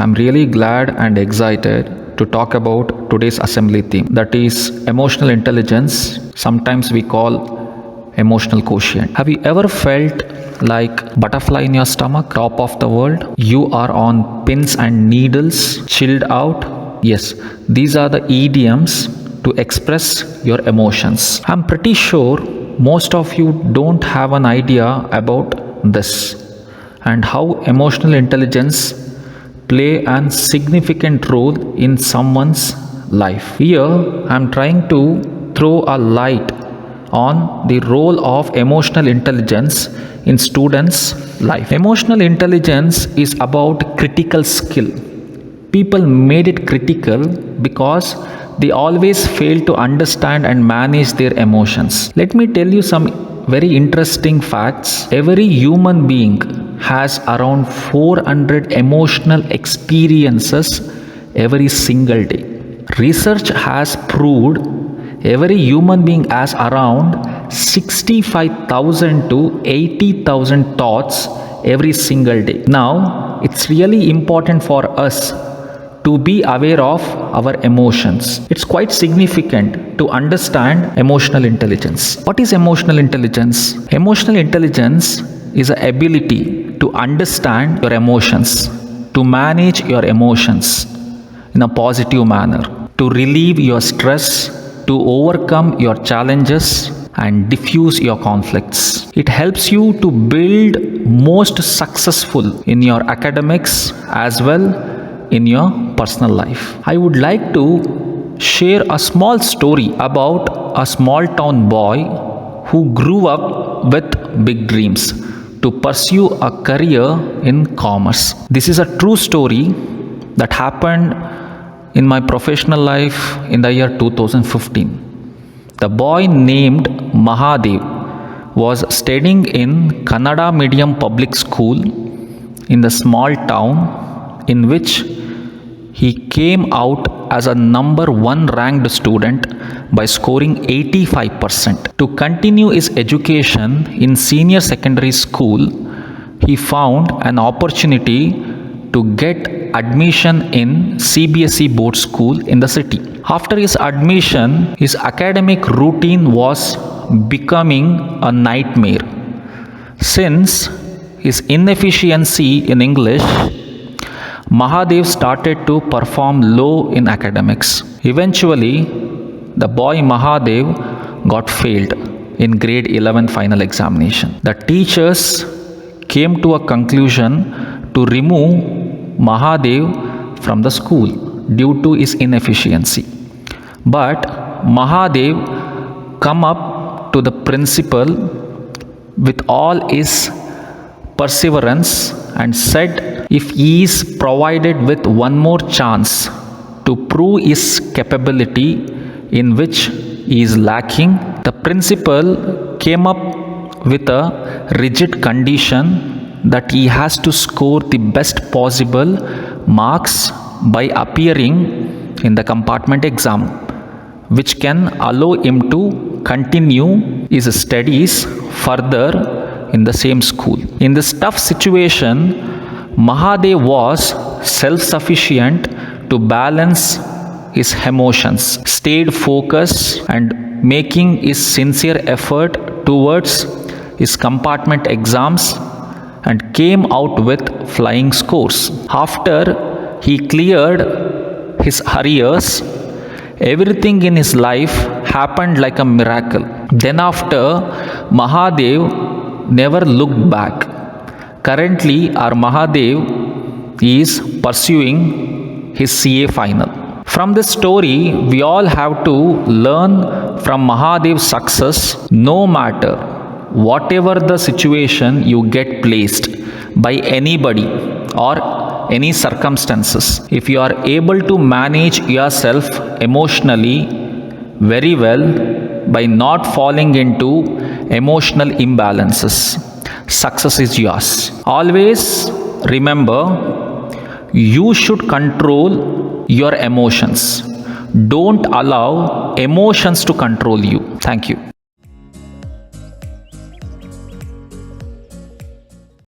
I'm really glad and excited to talk about today's assembly theme, that is emotional intelligence, sometimes we call emotional quotient. Have you ever felt like butterfly in your stomach, top of the world? You are on pins and needles, chilled out? Yes, these are the idioms to express your emotions. I'm pretty sure most of you don't have an idea about this and how emotional intelligence play a significant role in someone's life. Here I'm trying to throw a light on the role of emotional intelligence in students' life. Emotional intelligence is about critical skill. People made it critical because they always fail to understand and manage their emotions. Let me tell you some very interesting facts. Every human being has around 400 emotional experiences every single day. Research has proved every human being has around 65,000 to 80,000 thoughts every single day. Now, it's really important for us to be aware of our emotions. It's quite significant to understand emotional intelligence. What is emotional intelligence? Emotional intelligence is the ability to understand your emotions, to manage your emotions in a positive manner, to relieve your stress, to overcome your challenges and diffuse your conflicts. It helps you to build most successful in your academics as well in your personal life. I would like to share a small story about a small town boy who grew up with big dreams to pursue a career in commerce. This is a true story that happened in my professional life in the year 2015. The boy named Mahadev was studying in Kannada medium public school in the small town in which he came out as a number 1 ranked student by scoring 85%. To continue his education in senior secondary school, he found an opportunity to get admission in CBSE board school in the city. After his admission, his academic routine was becoming a nightmare. Since his inefficiency in English, Mahadev started to perform low in academics. Eventually, the boy Mahadev got failed in grade 11 final examination. The teachers came to a conclusion to remove Mahadev from the school due to his inefficiency. But Mahadev come up to the principal with all his perseverance and said if he is provided with one more chance to prove his capability in which he is lacking, the principal came up with a rigid condition that he has to score the best possible marks by appearing in the compartment exam, which can allow him to continue his studies further in the same school. In this tough situation, Mahadev was self-sufficient to balance his emotions, stayed focused and making his sincere effort towards his compartment exams and came out with flying scores. After he cleared his arrears, everything in his life happened like a miracle. Then after, Mahadev never looked back. Currently, our Mahadev is pursuing his CA final. From this story, we all have to learn from Mahadev's success. No matter whatever the situation you get placed by anybody or any circumstances, if you are able to manage yourself emotionally very well by not falling into emotional imbalances, success is yours. Always remember, you should control your emotions. Don't allow emotions to control you. Thank you.